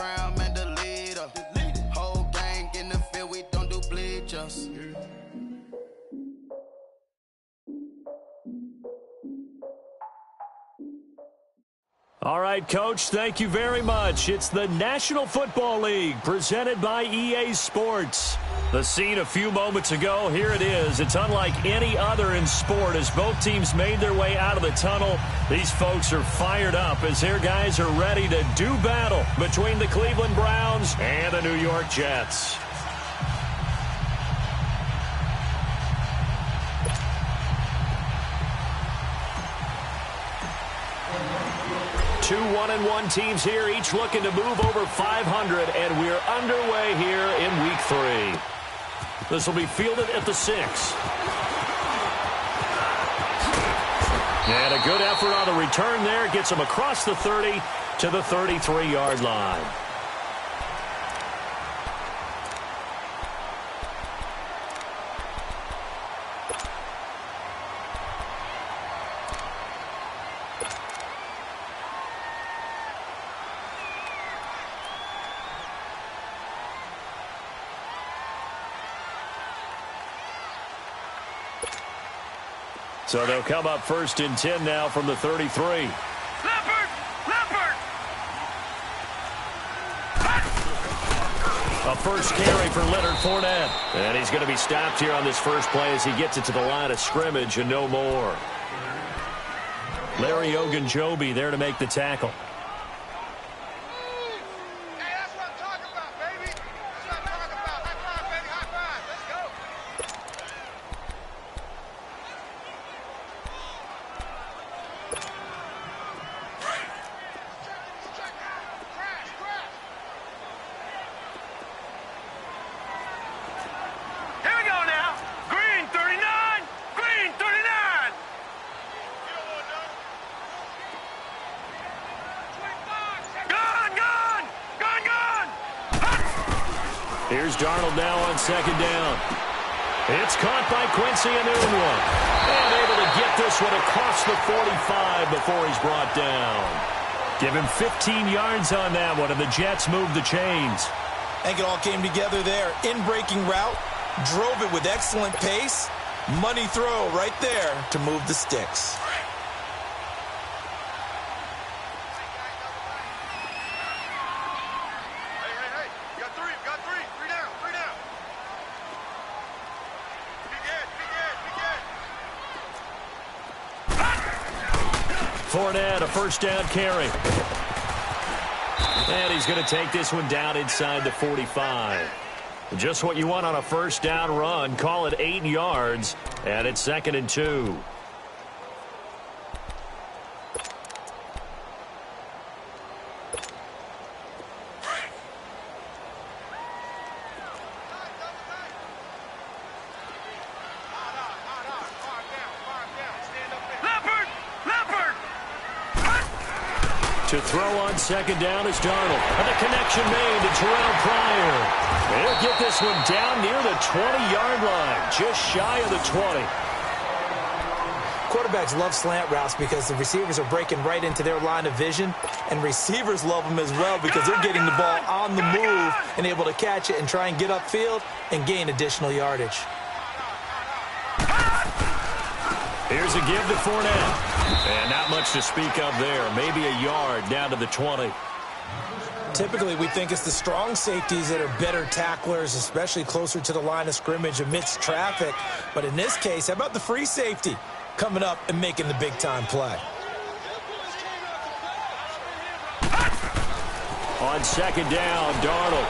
Brown, man, the leader. Whole gang in the field, we don't do bleachers. All right, Coach, thank you very much. It's the National Football League presented by EA Sports. The scene a few moments ago, here it is. It's unlike any other in sport as both teams made their way out of the tunnel. These folks are fired up as their guys are ready to do battle between the Cleveland Browns and the New York Jets. 2 1-1 teams here, each looking to move over 500, and we're underway here in Week 3. This will be fielded at the 6. And a good effort on the return there. Gets him across the 30 to the 33-yard line. So they'll come up 1st and 10 now from the 33. Leopard! A first carry for Leonard Fournette. And he's going to be stopped here on this first play as he gets it to the line of scrimmage and no more. Larry Ogunjobi there to make the tackle. Here's Darnold now on 2nd down. It's caught by Quincy Enunwa. And able to get this one across the 45 before he's brought down. Give him 15 yards on that one, and the Jets move the chains. I think it all came together there. In-breaking route, drove it with excellent pace. Money throw right there to move the sticks. Fournette, a first down carry. And he's going to take this one down inside the 45. Just what you want on a first down run. Call it 8 yards. And it's 2nd and 2. To throw on 2nd down is Darnold. And the connection made to Terrell Pryor. They'll get this one down near the 20-yard line, just shy of the 20. Quarterbacks love slant routes because the receivers are breaking right into their line of vision, and receivers love them as well because they're getting the ball on the move and able to catch it and try and get upfield and gain additional yardage. Here's a give to Fournette. And not much to speak of there. Maybe a yard down to the 20. Typically, we think it's the strong safeties that are better tacklers, especially closer to the line of scrimmage amidst traffic. But in this case, how about the free safety coming up and making the big-time play? On 2nd down, Darnold.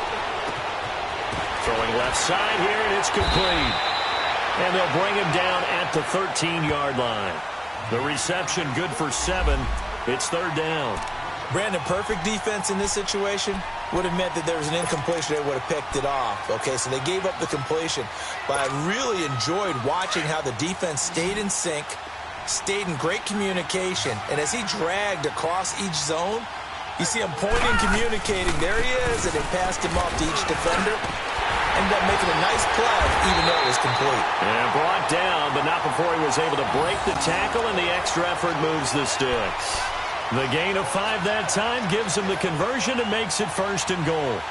Throwing left side here, and it's complete. And they'll bring him down at the 13-yard line. The reception good for 7. It's 3rd down. Brandon, perfect defense in this situation would have meant that there was an incompletion. They would have picked it off. Okay, so they gave up the completion. But I really enjoyed watching how the defense stayed in sync, stayed in great communication. And as he dragged across each zone, you see him pointing, communicating. There he is, and they passed him off to each defender. Ended up making a nice play, even though it was complete. And brought down, but not before he was able to break the tackle, and the extra effort moves the sticks. The gain of 5 that time gives him the conversion and makes it 1st and goal.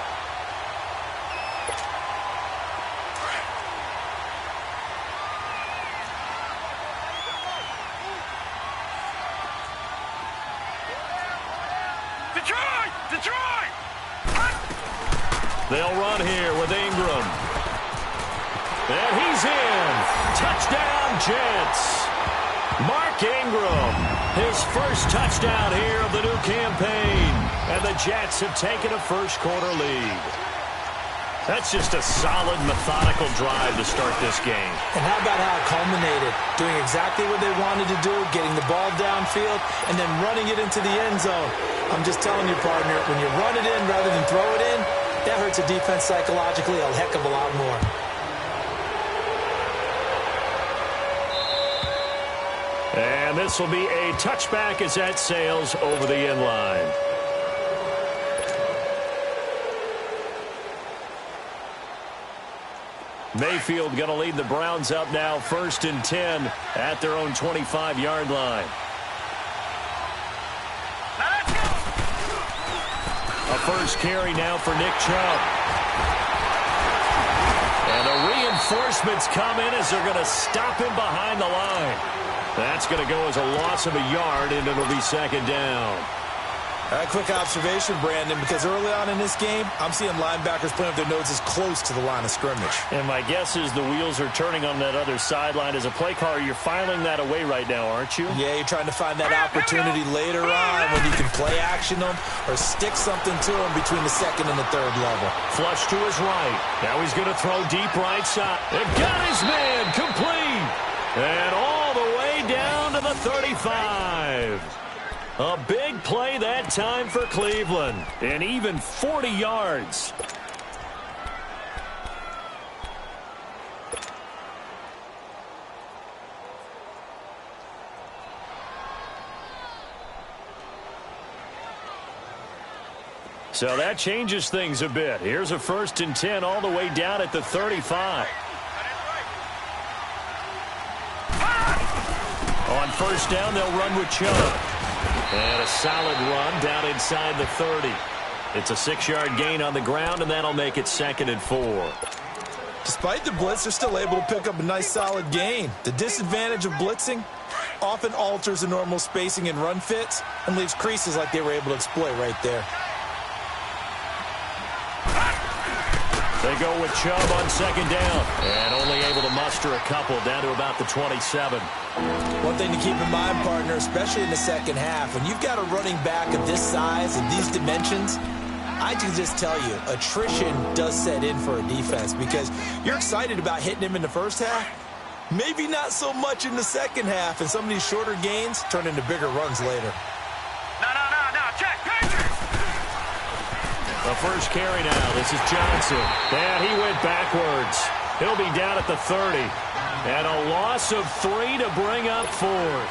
They'll run here with Ingram. And he's in. Touchdown, Jets. Mark Ingram, his first touchdown here of the new campaign. And the Jets have taken a first-quarter lead. That's just a solid, methodical drive to start this game. And how about how it culminated? Doing exactly what they wanted to do, getting the ball downfield, and then running it into the end zone. I'm just telling you, partner, when you run it in rather than throw it in, that hurts a defense psychologically a heck of a lot more. And this will be a touchback as that sails over the end line. Mayfield going to lead the Browns up now 1st and 10 at their own 25-yard line. A first carry now for Nick Chubb. And the reinforcements come in as they're going to stop him behind the line. That's going to go as a loss of a yard, and it'll be 2nd down. A quick observation, Brandon, because early on in this game, I'm seeing linebackers playing with their noses close to the line of scrimmage. And my guess is the wheels are turning on that other sideline. As a play caller, you're filing that away right now, aren't you? Yeah, you're trying to find that opportunity later on when you can play action them or stick something to them between the 2nd and the 3rd level. Flush to his right. Now he's going to throw deep right side. They've got his man complete. And all the way down to the 35. A big play that time for Cleveland. And even 40 yards. So that changes things a bit. Here's a 1st and 10 all the way down at the 35. On 1st down, they'll run with Chubb. And a solid run down inside the 30. It's a 6-yard gain on the ground, and that'll make it 2nd and 4. Despite the blitz, they're still able to pick up a nice solid gain. The disadvantage of blitzing often alters the normal spacing and run fits and leaves creases like they were able to exploit right there. They go with Chubb on 2nd down. And only able to muster a couple down to about the 27. One thing to keep in mind, partner, especially in the 2nd half, when you've got a running back of this size and these dimensions, I can just tell you, attrition does set in for a defense because you're excited about hitting him in the 1st half. Maybe not so much in the 2nd half, and some of these shorter gains turn into bigger runs later. No, check, Patriots! The first carry now. This is Johnson. And he went backwards. He'll be down at the 30. And a loss of 3 to bring up 4th.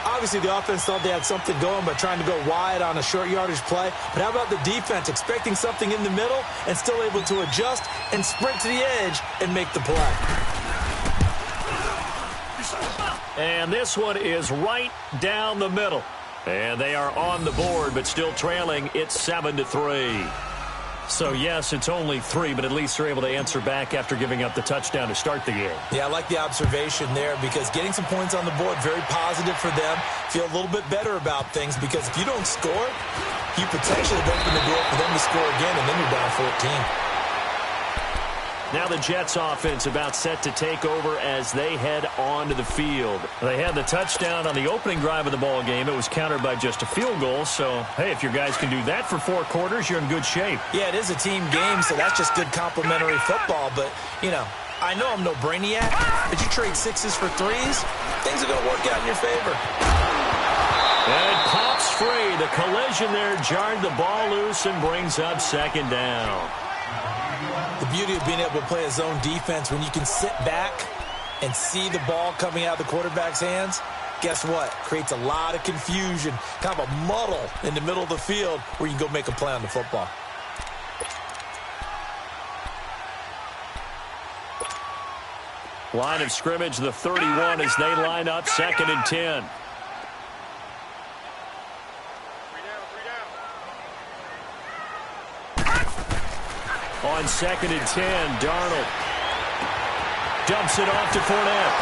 Obviously, the offense thought they had something going by trying to go wide on a short yardage play. But how about the defense expecting something in the middle and still able to adjust and sprint to the edge and make the play? And this one is right down the middle. And they are on the board, but still trailing. It's 7-3. So, yes, it's only 3, but at least they're able to answer back after giving up the touchdown to start the game. Yeah, I like the observation there because getting some points on the board, very positive for them. Feel a little bit better about things because if you don't score, you potentially have opened the door for them to score again, and then you're down 14. Now the Jets offense about set to take over as they head onto the field. They had the touchdown on the opening drive of the ball game. It was countered by just a field goal. So, hey, if your guys can do that for 4 quarters, you're in good shape. Yeah, it is a team game, so that's just good complimentary football. But, you know, I know I'm no brainiac, but you trade 6s for 3s, things are going to work out in your favor. And it pops free. The collision there jarred the ball loose and brings up 2nd down. The beauty of being able to play a zone defense when you can sit back and see the ball coming out of the quarterback's hands, guess what? Creates a lot of confusion, kind of a muddle in the middle of the field where you can go make a play on the football. Line of scrimmage, the 31 as they line up 2nd and 10. On 2nd and 10, Darnold dumps it off to Fournette.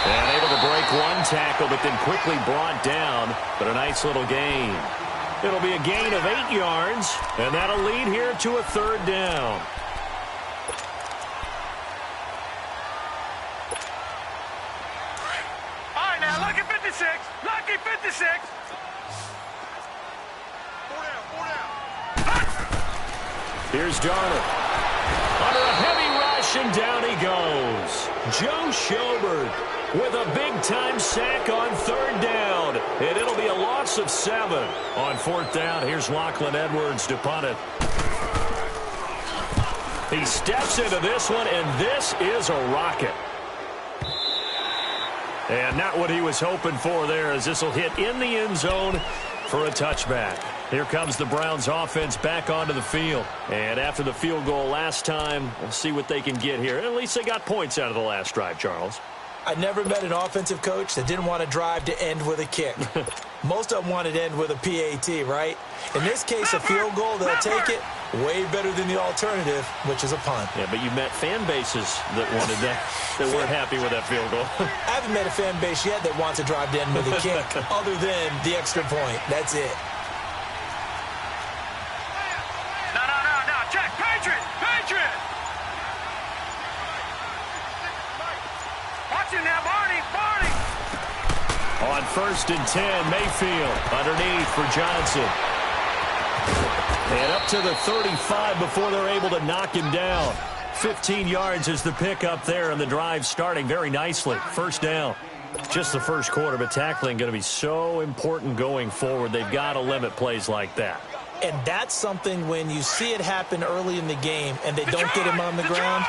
And able to break one tackle, but then quickly brought down. But a nice little gain. It'll be a gain of 8 yards, and that'll lead here to a 3rd down. All right, now, lucky 56. Lucky 56. 4 down. Here's Darnold. Under a heavy rush, and down he goes. Joe Schobert with a big-time sack on 3rd down. And it'll be a loss of 7. On 4th down, here's Lachlan Edwards to punt it. He steps into this one, and this is a rocket. And not what he was hoping for there, as this will hit in the end zone for a touchback. Here comes the Browns offense back onto the field. And after the field goal last time, we'll see what they can get here. At least they got points out of the last drive, Charles. I never met an offensive coach that didn't want to drive to end with a kick. Most of them wanted to end with a PAT, right? In this case, a field goal, they'll take it. Way better than the alternative, which is a punt. Yeah, but you met fan bases that wanted that, that weren't happy with that field goal. I haven't met a fan base yet that wants to drive to end with a kick other than the extra point. That's it. No. Check. Patriot. Watch him now, Barney. On 1st and 10, Mayfield underneath for Johnson. And up to the 35 before they're able to knock him down. 15 yards is the pickup there, and the drive starting very nicely. 1st down. Just the first quarter, but tackling going to be so important going forward. They've got to limit plays like that. And that's something when you see it happen early in the game and they don't get him on the ground,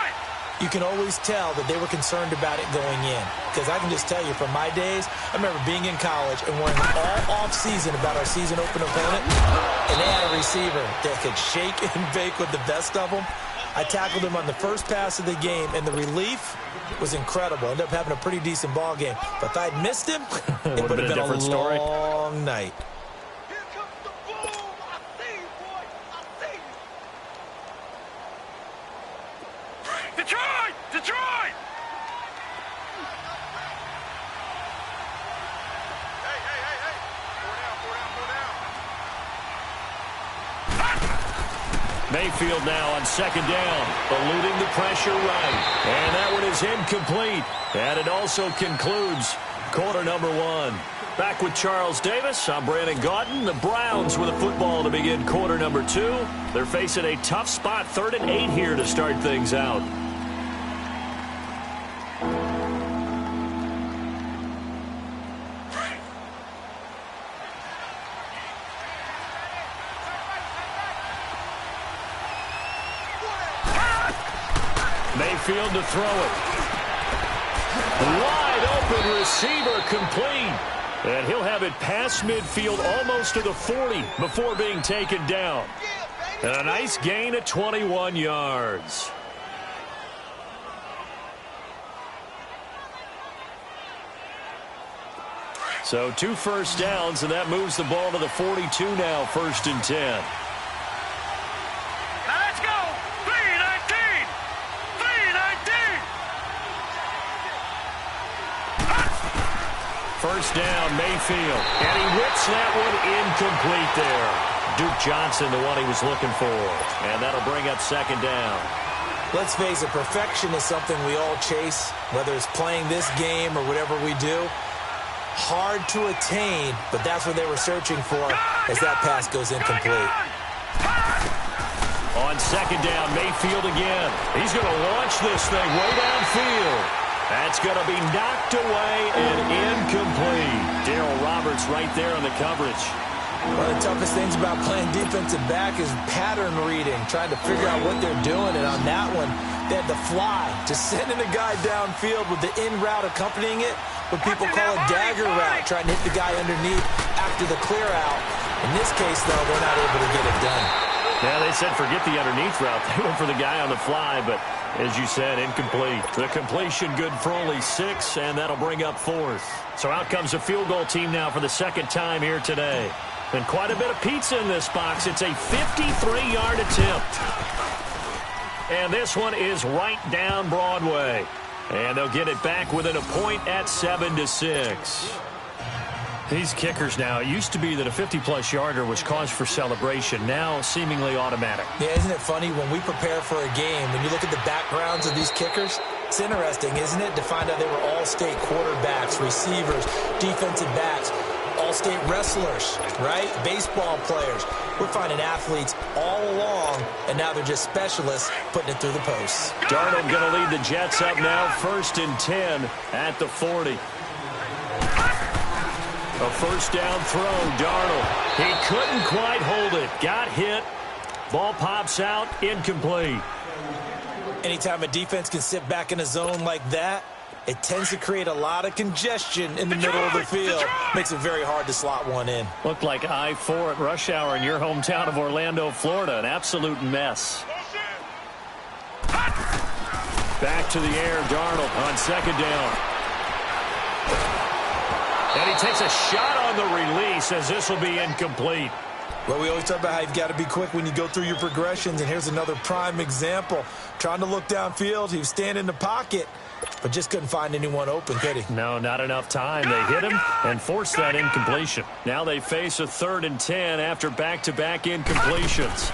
you can always tell that they were concerned about it going in. Because I can just tell you from my days, I remember being in college and worrying all off-season about our season open opponent, and they had a receiver that could shake and bake with the best of them. I tackled him on the first pass of the game, and the relief was incredible. Ended up having a pretty decent ball game. But if I'd missed him, it would have been a long night. Detroit! Hey. 4 down. Mayfield now on 2nd down, eluding the pressure right. And that one is incomplete. And it also concludes quarter number 1. Back with Charles Davis, I'm Brandon Gaudin. The Browns with a football to begin quarter number 2. They're facing a tough spot, 3rd and 8 here to start things out. Mayfield to throw it. Wide open receiver complete. And he'll have it past midfield almost to the 40 before being taken down. And a nice gain of 21 yards. So 2 first downs, and that moves the ball to the 42 now, 1st and 10. First down, Mayfield. And he whips that one incomplete there. Duke Johnson, the one he was looking for. And that'll bring up 2nd down. Let's face it, perfection is something we all chase, whether it's playing this game or whatever we do. Hard to attain, but that's what they were searching for as that pass goes incomplete. On 2nd down, Mayfield again. He's going to launch this thing way downfield. That's going to be knocked away and incomplete. Darryl Roberts right there on the coverage. One of the toughest things about playing defensive back is pattern reading, trying to figure out what they're doing. And on that one, they had the fly, just sending a guy downfield with the in route accompanying it, what people call a dagger route, trying to hit the guy underneath after the clear out. In this case, though, they're not able to get it done. Yeah, they said forget the underneath route. They went for the guy on the fly, but as you said, incomplete. The completion good for only 6, and that'll bring up 4th. So out comes a field goal team now for the 2nd time here today. And quite a bit of pizza in this box. It's a 53-yard attempt. And this one is right down Broadway. And they'll get it back within a point at 7-6. These kickers now, it used to be that a 50-plus yarder was cause for celebration. Now seemingly automatic. Yeah, isn't it funny when we prepare for a game, when you look at the backgrounds of these kickers, it's interesting, isn't it, to find out they were all-state quarterbacks, receivers, defensive backs, all-state wrestlers, right? Baseball players. We're finding athletes all along, and now they're just specialists putting it through the posts. Darnold going to lead the Jets up now, 1st and 10 at the 40. A first down throw, Darnold. He couldn't quite hold it. Got hit. Ball pops out, incomplete. Anytime a defense can sit back in a zone like that, it tends to create a lot of congestion in the middle of the field. Makes it very hard to slot one in. Looked like I-4 at rush hour in your hometown of Orlando, Florida. An absolute mess. Back to the air, Darnold on 2nd down. And he takes a shot on the release as this will be incomplete. Well, we always talk about how you've got to be quick when you go through your progressions, and here's another prime example. Trying to look downfield, he was standing in the pocket, but just couldn't find anyone open, could he? No, not enough time. They hit him and forced that incompletion. Now they face a 3rd and 10 after back-to-back incompletions.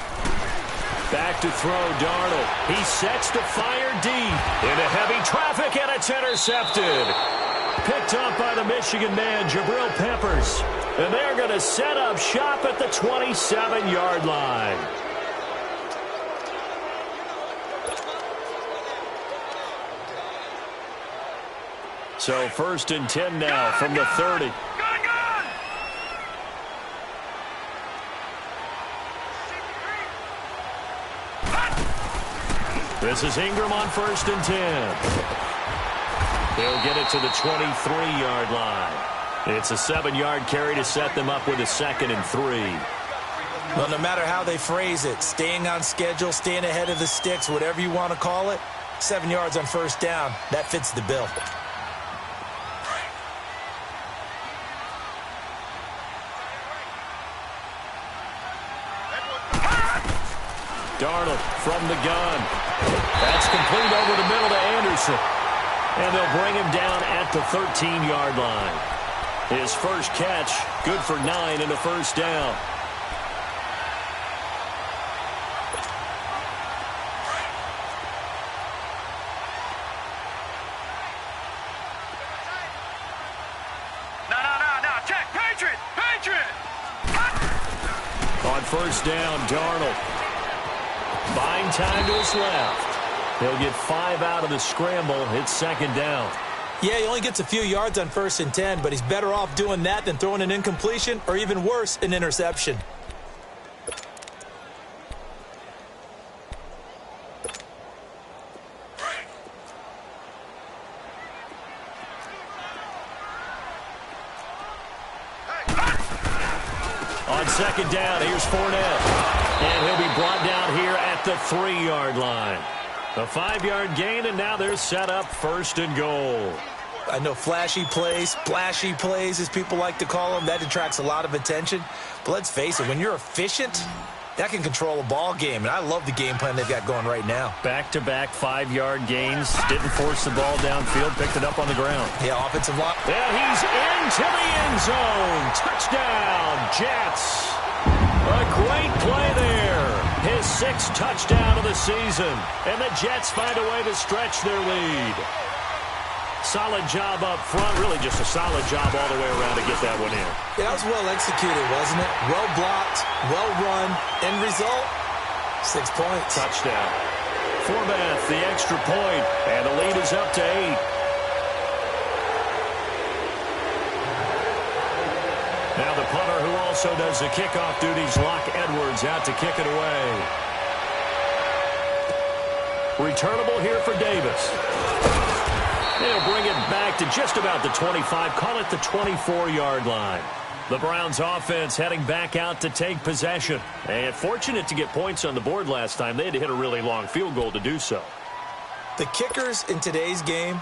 Back to throw, Darnold. He sets to fire deep into heavy traffic, and it's intercepted. Picked up by the Michigan man, Jabril Peppers. And they're going to set up shop at the 27-yard line. So 1st and 10 now from the 30. This is Ingram on 1st and 10. He'll get it to the 23-yard line. It's a 7-yard carry to set them up with a 2nd and 3. Well, no matter how they phrase it, staying on schedule, staying ahead of the sticks, whatever you want to call it, 7 yards on 1st down, that fits the bill. Darnold from the gun. That's complete over the middle to Anderson. And they'll bring him down at the 13-yard line. His first catch, good for 9 and a 1st down. No. Check. Patriot. On 1st down, Darnold. Buying time to his left. He'll get 5 out of the scramble. It's 2nd down. Yeah, he only gets a few yards on 1st and 10, but he's better off doing that than throwing an incompletion or even worse, an interception. On 2nd down, here's Fournette. And he'll be brought down here at the 3-yard line. A 5-yard gain, and now they're set up 1st and goal. I know flashy plays, splashy plays, as people like to call them, that attracts a lot of attention. But let's face it, when you're efficient, that can control a ball game. And I love the game plan they've got going right now. Back-to-back 5-yard gains. Didn't force the ball downfield. Picked it up on the ground. Yeah, offensive line. And he's into the end zone. Touchdown, Jets. A great play there. His 6th touchdown of the season. And the Jets find a way to stretch their lead. Solid job up front. Really just a solid job all the way around to get that one in. Yeah, that was well executed, wasn't it? Well blocked, well run. End result, 6 points. Touchdown. Forbath, the extra point. And the lead is up to 8. Now the punter who also does the kickoff duties, Locke Edwards, out to kick it away. Returnable here for Davis. They'll bring it back to just about the 25, call it the 24-yard line. The Browns offense heading back out to take possession. And fortunate to get points on the board last time. They had to hit a really long field goal to do so. The kickers in today's game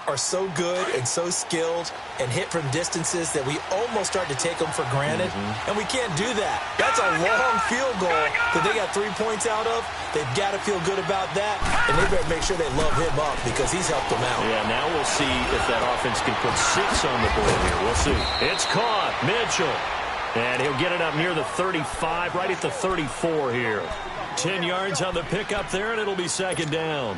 are so good and so skilled and hit from distances that we almost start to take them for granted, and we can't do that. That's a long field goal that they got 3 points out of. They've got to feel good about that, and they better make sure they love him up because he's helped them out. Yeah, now we'll see if that offense can put 6 on the board here. We'll see. It's caught. Mitchell. And he'll get it up near the 35, right at the 34 here. 10 yards on the pickup there, and it'll be second down.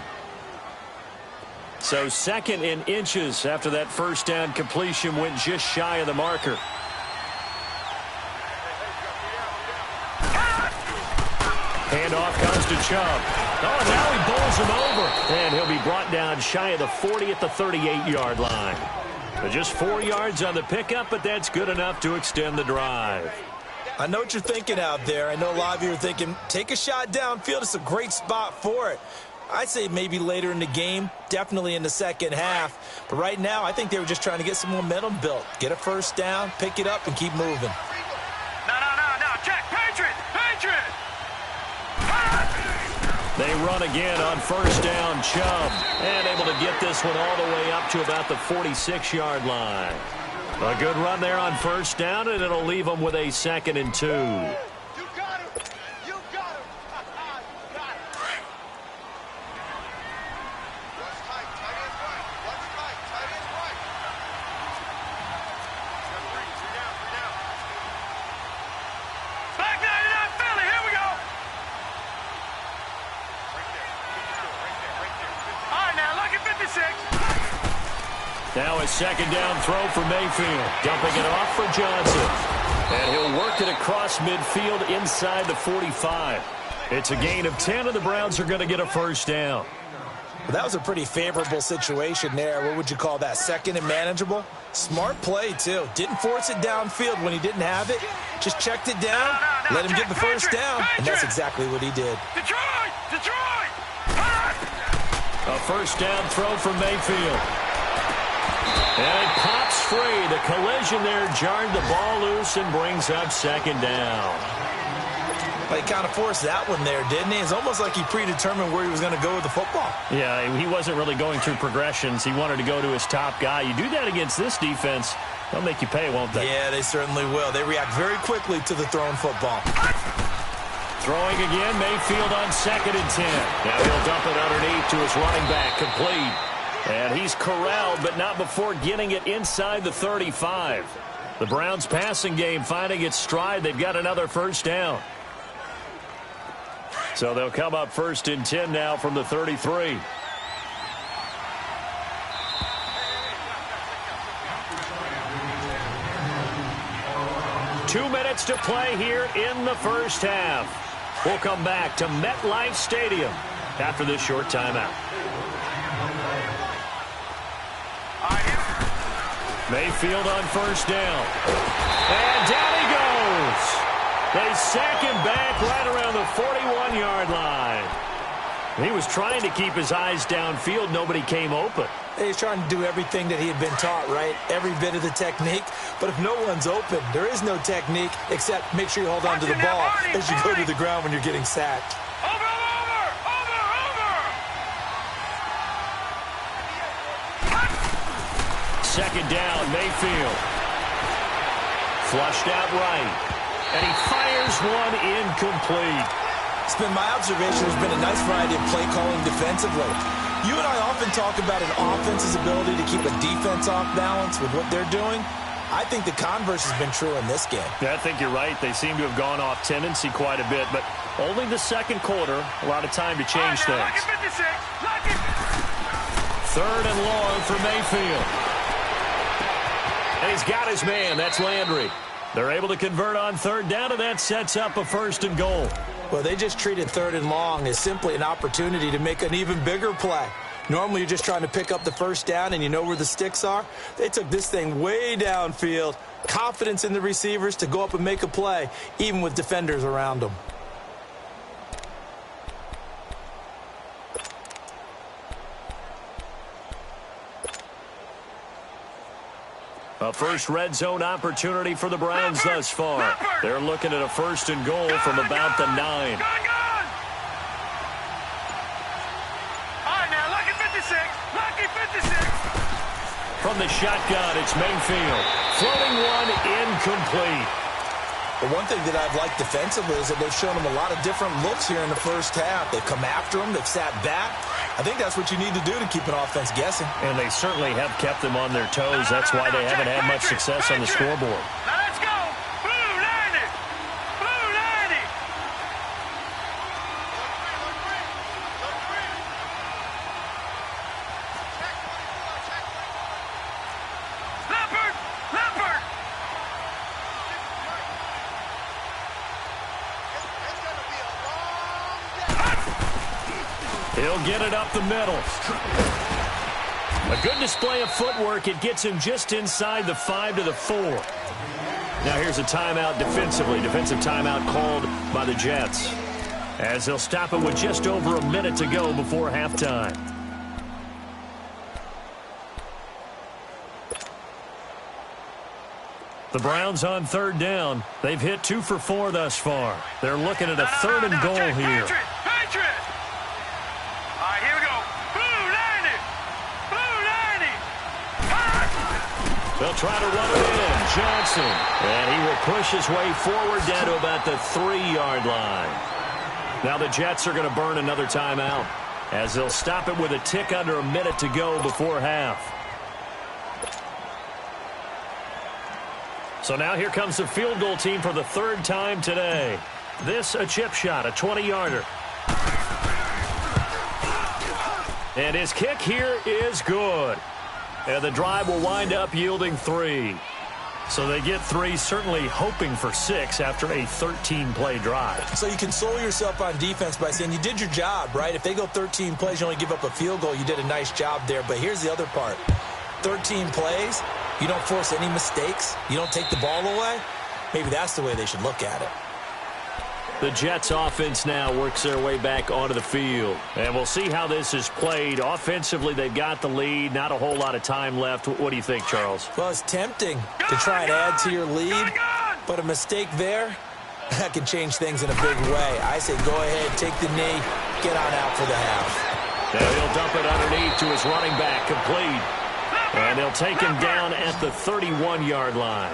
So second in inches after that first down completion went just shy of the marker. Handoff comes to Chubb. Oh, now he bowls him over. And he'll be brought down shy of the 40 at the 38-yard line. But just 4 yards on the pickup, but that's good enough to extend the drive. I know what you're thinking out there. I know a lot of you are thinking, take a shot downfield. It's a great spot for it. I'd say maybe later in the game, definitely in the second half. But right now, I think they were just trying to get some momentum built. Get a first down, pick it up, and keep moving. No. Check. Patriot. They run again on first down. Chubb. And able to get this one all the way up to about the 46-yard line. A good run there on first down, and it'll leave them with a 2nd and 2. You got him. You got him. What's tight? Tight end right. What's tight? Tight end right. Three down. Back 99 Philly. Here we go. Right there. All right, now look at 56. Now a second down throw for Mayfield. Dumping it off for Johnson. And he'll work it across midfield inside the 45. It's a gain of 10, and the Browns are going to get a first down. Well, that was a pretty favorable situation there. What would you call that? Second and manageable? Smart play, too. Didn't force it downfield when he didn't have it. Just checked it down, let him get the first down, and that's exactly what he did. Detroit! A first down throw for Mayfield. And it pops free. The collision there jarred the ball loose and brings up second down. Well, he kind of forced that one there, didn't he? It's almost like he predetermined where he was going to go with the football. Yeah, he wasn't really going through progressions. He wanted to go to his top guy. You do that against this defense, they'll make you pay, won't they? Yeah, they certainly will. They react very quickly to the thrown football. Throwing again, Mayfield on 2nd and 10. Now he'll dump it underneath to his running back, complete. And he's corralled, but not before getting it inside the 35. The Browns passing game finding its stride. They've got another first down. So they'll come up 1st and 10 now from the 33. Two minutes to play here in the first half. We'll come back to MetLife Stadium after this short timeout. Mayfield on first down. And down he goes. They sack him back right around the 41-yard line. He was trying to keep his eyes downfield. Nobody came open. He's trying to do everything that he had been taught, right? Every bit of the technique. But if no one's open, there is no technique except make sure you hold on to the ball as you go to the ground when you're getting sacked. Over! Second down, Mayfield. Flushed out right. And he fires one incomplete. It's been my observation there's been a nice variety of play calling defensively. You and I often talk about an offense's ability to keep a defense off balance with what they're doing. I think the converse has been true in this game. Yeah, I think you're right. They seem to have gone off tendency quite a bit, but only the second quarter, a lot of time to change things. Third and long for Mayfield. And he's got his man. That's Landry. They're able to convert on third down, and that sets up a 1st and goal. Well, they just treated 3rd and long as simply an opportunity to make an even bigger play. Normally, you're just trying to pick up the first down, and you know where the sticks are. They took this thing way downfield. Confidence in the receivers to go up and make a play, even with defenders around them. A first red zone opportunity for the Browns thus far. They're looking at a 1st and goal from about the 9. All right, now, lucky 56. Lucky 56. from the shotgun. It's Mayfield. Floating one, incomplete. The one thing that I've liked defensively is that they've shown him a lot of different looks here in the first half. They've come after him. They've sat back. I think that's what you need to do to keep an offense guessing. And they certainly have kept them on their toes. That's why they haven't had much success on the scoreboard. Now let's go. Blue 90. Blue 90. Leopard. Leopard. It's going to be a long day. He'll get it up the middle. A good display of footwork. It gets him just inside the 5 to the 4. Now here's a timeout defensively. Defensive timeout called by the Jets, as they'll stop it with just over a minute to go before halftime. The Browns on third down. They've hit 2 for 4 thus far. They're looking at a third and goal here. Patriot. All right, here we go. Blue 90. Blue 90. They'll try to run it in. Johnson. And he will push his way forward down to about the 3-yard line. Now the Jets are going to burn another timeout, as they'll stop it with a tick under a minute to go before half. So now here comes the field goal team for the third time today. This a chip shot, a 20-yarder. And his kick here is good. And the drive will wind up yielding 3. So they get 3, certainly hoping for 6 after a 13-play drive. So you console yourself on defense by saying you did your job, right? If they go 13 plays, you only give up a field goal, you did a nice job there. But here's the other part. 13 plays, you don't force any mistakes, you don't take the ball away. Maybe that's the way they should look at it. The Jets offense now works their way back onto the field. And we'll see how this is played. Offensively, they've got the lead. Not a whole lot of time left. What do you think, Charles? Well, it's tempting to try and add to your lead, but a mistake there, that can change things in a big way. I say go ahead, take the knee, get on out for the half. Now he'll dump it underneath to his running back, complete. And they'll take him down at the 31-yard line.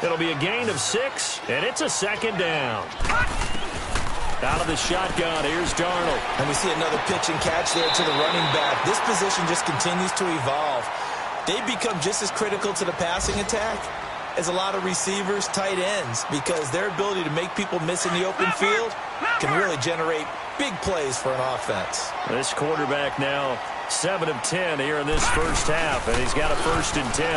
It'll be a gain of 6, and it's a second down. Out of the shotgun, here's Darnold. And we see another pitch and catch there to the running back. This position just continues to evolve. They become just as critical to the passing attack as a lot of receivers, tight ends, because their ability to make people miss in the open field can really generate big plays for an offense. This quarterback now 7 of 10 here in this first half, and he's got a 1st and 10.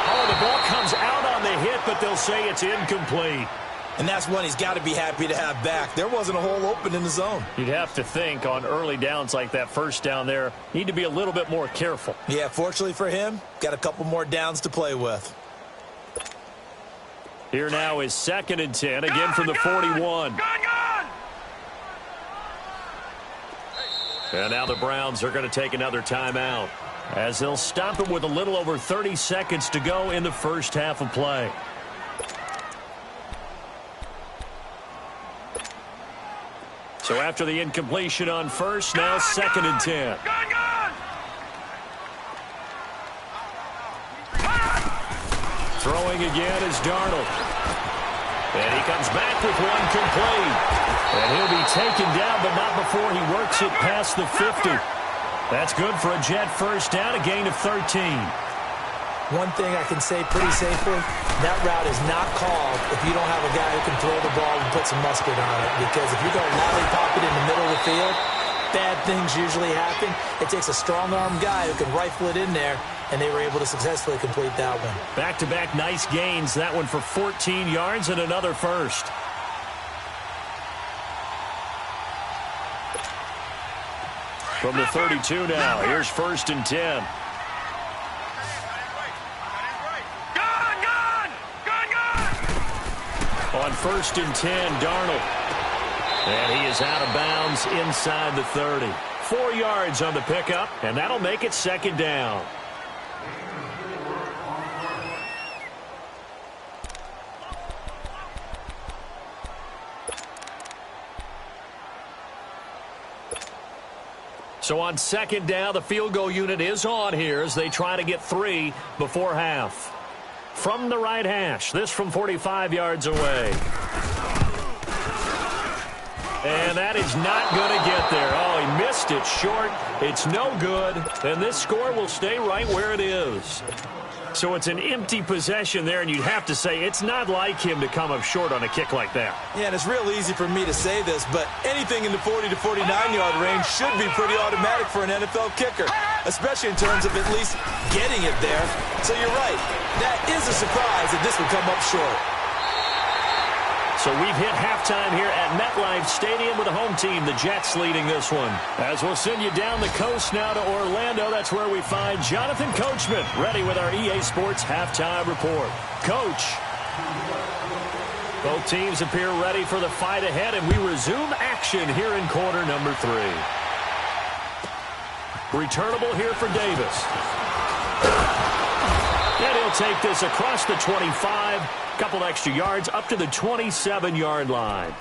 Oh, the ball comes out on the hit, but they'll say it's incomplete. And that's one he's got to be happy to have back. There wasn't a hole open in the zone. You'd have to think on early downs like that first down there, need to be a little bit more careful. Yeah, fortunately for him, got a couple more downs to play with. Here now is 2nd and 10, again from the 41. And now the Browns are going to take another timeout, as they'll stop it with a little over 30 seconds to go in the first half of play. So after the incompletion on first, now 2nd and 10. Throwing again is Darnold. And he comes back with one complete. And he'll be taken down, but not before he works it past the 50. That's good for a Jet first down, a gain of 13. One thing I can say pretty safely, that route is not called if you don't have a guy who can throw the ball and put some mustard on it. Because if you're going to lollipop it in the middle of the field, bad things usually happen. It takes a strong-arm guy who can rifle it in there, and they were able to successfully complete that one. Back-to-back nice gains. That one for 14 yards and another first. From the 32 now, here's 1st and 10. On 1st and 10, Darnold. And he is out of bounds inside the 30. 4 yards on the pickup, and that'll make it 2nd down. So on second down, the field goal unit is on here as they try to get 3 before half. From the right hash, this from 45 yards away. And that is not going to get there. Oh, he missed it short. It's no good. And this score will stay right where it is. So it's an empty possession there, and you'd have to say it's not like him to come up short on a kick like that. Yeah, and it's real easy for me to say this, but anything in the 40 to 49-yard range should be pretty automatic for an NFL kicker, especially in terms of at least getting it there. So you're right. That is a surprise that this would come up short. So we've hit halftime here at MetLife Stadium with the home team, the Jets, leading this one. As we'll send you down the coast now to Orlando, that's where we find Jonathan Coachman, ready with our EA Sports halftime report. Coach. Both teams appear ready for the fight ahead, and we resume action here in quarter number 3. Returnable here for Davis. And he'll take this across the 25. Couple extra yards up to the 27-yard line.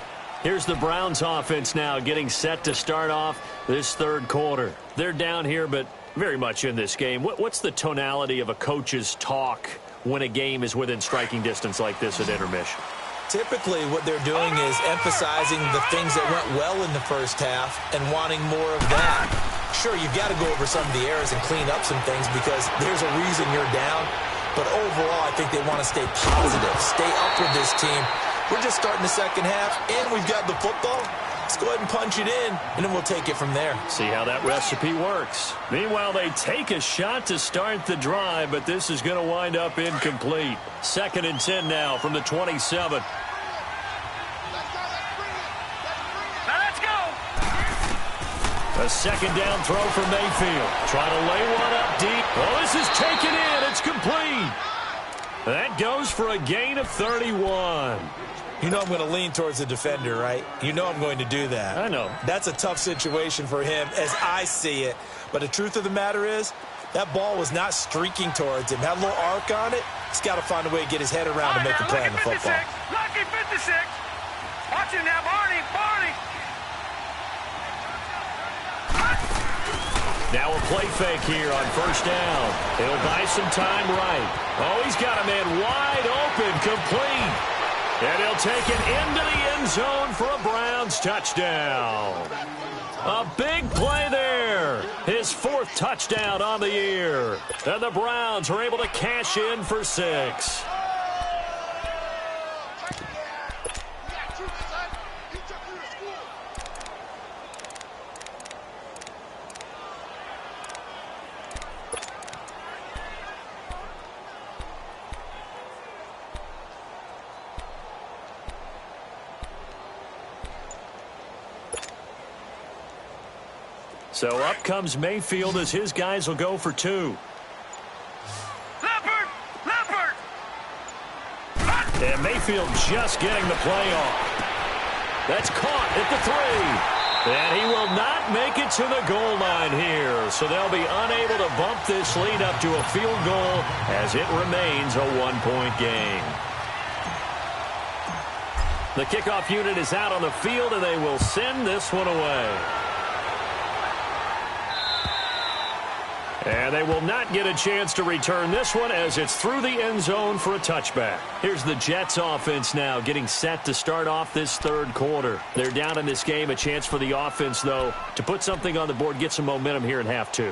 Here's the Browns offense now getting set to start off this third quarter. They're down here, but very much in this game. What's the tonality of a coach's talk when a game is within striking distance like this at intermission? Typically, what they're doing is emphasizing the things that went well in the first half and wanting more of that. Sure, you've got to go over some of the errors and clean up some things because there's a reason you're down. But overall, I think they want to stay positive, stay up with this team. We're just starting the second half, and we've got the football. Let's go ahead and punch it in, and then we'll take it from there. See how that recipe works. Meanwhile, they take a shot to start the drive, but this is going to wind up incomplete. 2nd and 10 now from the 27. A second down throw for Mayfield. Trying to lay one up deep. Oh, this is taken in. It's complete. That goes for a gain of 31. You know I'm going to lean towards the defender, right? You know I'm going to do that. I know. That's a tough situation for him as I see it. But the truth of the matter is, that ball was not streaking towards him. Had a little arc on it. He's got to find a way to get his head around and make a play on the football. Lucky 56. Watch him now, Barney. Now a play fake here on first down. He'll buy some time right. Oh, he's got a man wide open, complete. And he'll take it into the end zone for a Browns touchdown. A big play there. His 4th touchdown on the year. And the Browns are able to cash in for 6. So up comes Mayfield as his guys will go for 2. Leopard! And Mayfield just getting the play off. That's caught at the 3. And he will not make it to the goal line here. So they'll be unable to bump this lead up to a field goal as it remains a 1-point game. The kickoff unit is out on the field, and they will send this one away. And they will not get a chance to return this one as it's through the end zone for a touchback. Here's the Jets offense now getting set to start off this third quarter. They're down in this game. A chance for the offense, though, to put something on the board, get some momentum here in half 2.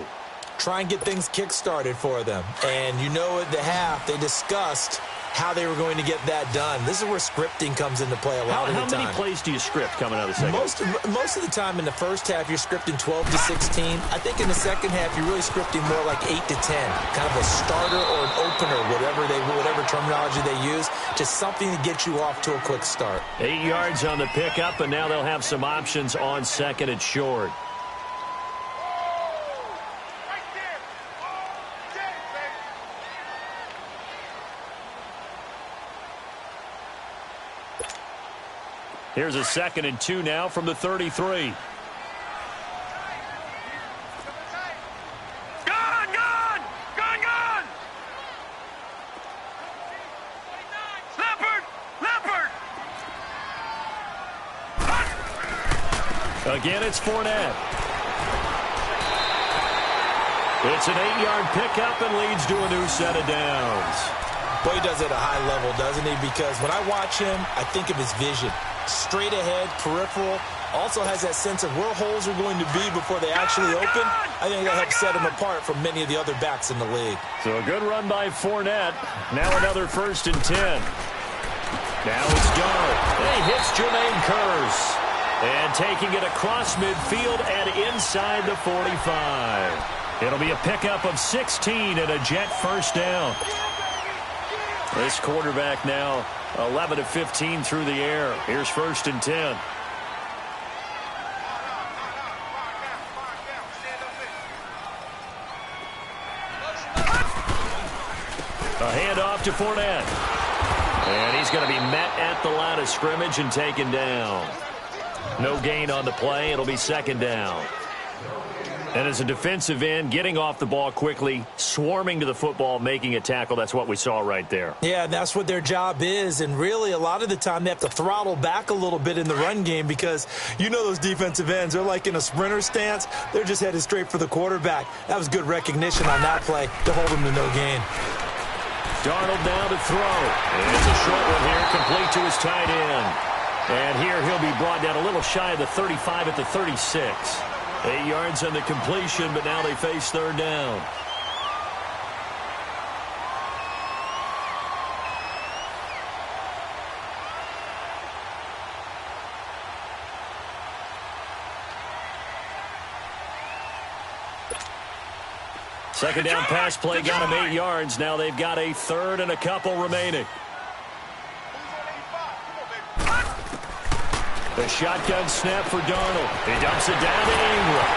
Try and get things kick-started for them. And you know at the half, they discussed how they were going to get that done. This is where scripting comes into play a lot of the time. How many plays do you script coming out of the second? Most of the time in the first half, you're scripting 12 to 16. I think in the second half, you're really scripting more like 8 to 10. Kind of a starter or an opener, whatever terminology they use, just something to get you off to a quick start. 8 yards on the pickup, and now they'll have some options on 2nd and short. Here's a 2nd and 2 now from the 33. Gone! Leopard! Again, it's Fournette. It's an 8-yard pickup and leads to a new set of downs. Boy, he does it at a high level, doesn't he? Because when I watch him, I think of his vision. Straight ahead, peripheral. Also has that sense of where holes are going to be before they actually open. I think that helps set him apart from many of the other backs in the league. So a good run by Fournette. Now another 1st and 10. Now it's Darnold. And he hits Jermaine Kearse. And taking it across midfield and inside the 45. It'll be a pickup of 16 and a Jet 1st down. This quarterback now 11 of 15 through the air. Here's 1st and 10. A handoff to Fournette. And he's going to be met at the line of scrimmage and taken down. No gain on the play. It'll be 2nd down. And as a defensive end, getting off the ball quickly, swarming to the football, making a tackle, that's what we saw right there. Yeah, that's what their job is. And really, a lot of the time, they have to throttle back a little bit in the run game because you know those defensive ends, they're like in a sprinter stance. They're just headed straight for the quarterback. That was good recognition on that play to hold them to no gain. Darnold now to throw. And it's a short one here, complete to his tight end. And here he'll be brought down a little shy of the 35 at the 36. 8 yards on the completion, but now they face 3rd down. Second down pass play got him 8 yards. Now they've got a 3rd and a couple remaining. The shotgun snap for Darnold. He dumps it down to Ingram.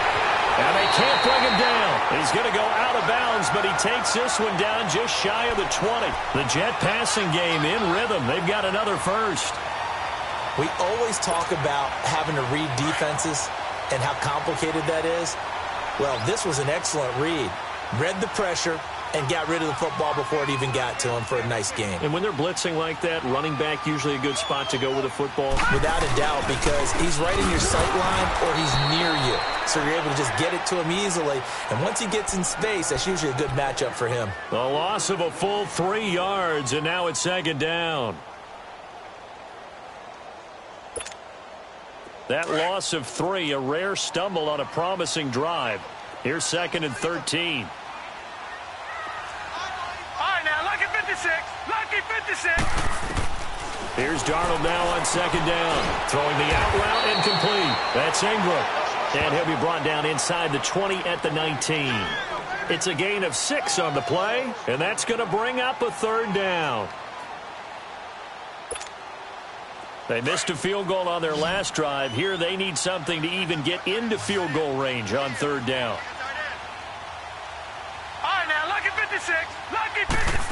And they can't bring him down. He's going to go out of bounds, but he takes this one down just shy of the 20. The Jet passing game in rhythm. They've got another 1st. We always talk about having to read defenses and how complicated that is. Well, this was an excellent read. Read the pressure and got rid of the football before it even got to him for a nice game. And when they're blitzing like that, running back usually a good spot to go with a football? Without a doubt, because he's right in your sight line or he's near you. So you're able to just get it to him easily. And once he gets in space, that's usually a good matchup for him. The loss of a full 3 yards, and now it's 2nd down. That loss of 3, a rare stumble on a promising drive. Here's 2nd and 13. Lucky 56. Here's Darnold now on 2nd down. Throwing the out route incomplete. That's Ingram. And he'll be brought down inside the 20 at the 19. It's a gain of 6 on the play, and that's going to bring up a 3rd down. They missed a field goal on their last drive. Here they need something to even get into field goal range on 3rd down. All right, now, lucky 56. Lucky 56.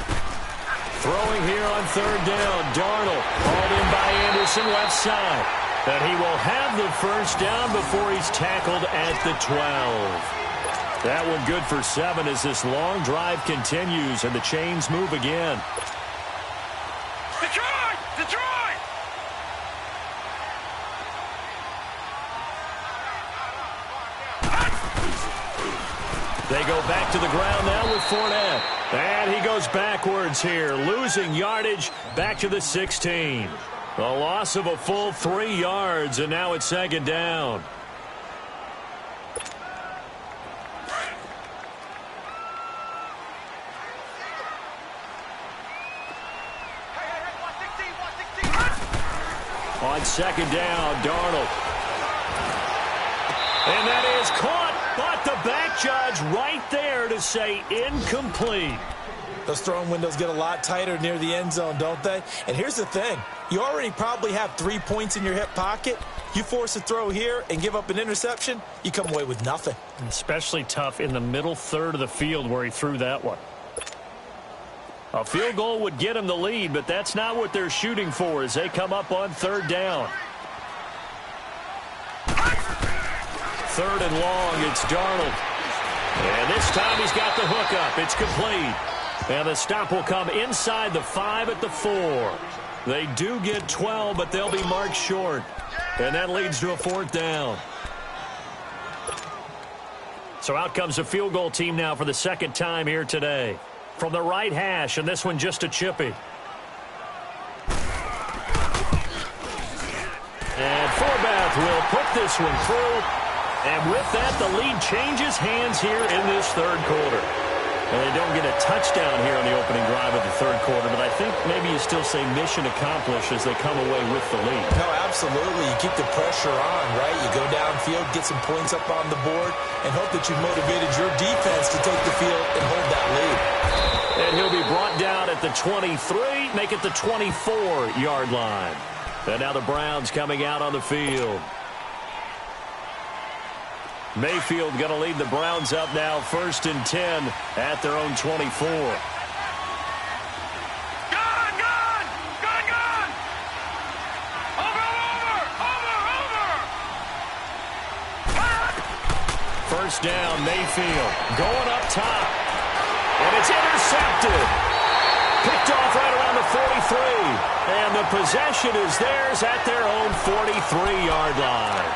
Throwing here on 3rd down. Darnold hauled in by Anderson left side. And he will have the 1st down before he's tackled at the 12. That one good for 7 as this long drive continues and the chains move again. Detroit! Detroit! They go back to the ground now with Fournette. And he goes backwards here, losing yardage back to the 16. A loss of a full 3 yards, and now it's 2nd down. On 2nd down, Darnold. And that is caught. But the back judge right there to say incomplete. Those throwing windows get a lot tighter near the end zone, don't they? And here's the thing. You already probably have 3 points in your hip pocket. You force a throw here and give up an interception, you come away with nothing. Especially tough in the middle 3rd of the field where he threw that one. A field goal would get him the lead, but that's not what they're shooting for as they come up on 3rd down. 3rd and long, it's Darnold. And this time he's got the hook up. It's complete. And the stop will come inside the 5 at the 4. They do get 12, but they'll be marked short. And that leads to a 4th down. So out comes a field goal team now for the second time here today. From the right hash, and this one just a chippy. And Forbath will put this one through. And with that, the lead changes hands here in this third quarter. And they don't get a touchdown here on the opening drive of the third quarter, but I think maybe you still say mission accomplished as they come away with the lead. No, absolutely. You keep the pressure on, right? You go downfield, get some points up on the board, and hope that you motivated your defense to take the field and hold that lead. And he'll be brought down at the 23, make it the 24-yard line. And now the Browns coming out on the field. Mayfield going to lead the Browns up now, 1st and 10 at their own 24. Gun! Over! First down, Mayfield going up top. And it's intercepted. Picked off right around the 43. And the possession is theirs at their own 43-yard line.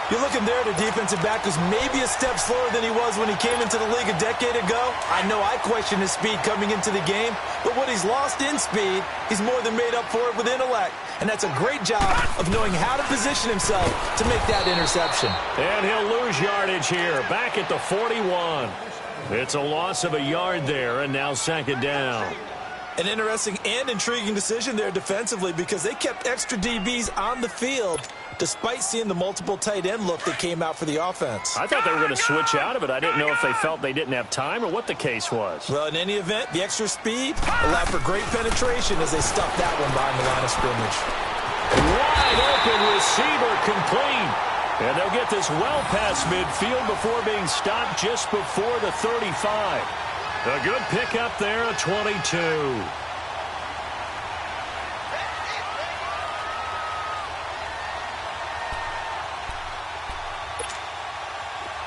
You're looking there at a defensive back who's maybe a step slower than he was when he came into the league a decade ago. I know I questioned his speed coming into the game, but what he's lost in speed, he's more than made up for it with intellect. And that's a great job of knowing how to position himself to make that interception. And he'll lose yardage here, back at the 41. It's a loss of a yard there, and now second down. An interesting and intriguing decision there defensively because they kept extra DBs on the field despite seeing the multiple tight end look that came out for the offense. I thought they were going to switch out of it. I didn't know if they felt they didn't have time or what the case was. Well, in any event, the extra speed allowed for great penetration as they stuffed that one behind the line of scrimmage. Wide open receiver complete. And they'll get this well past midfield before being stopped just before the 35. A good pickup there at 22.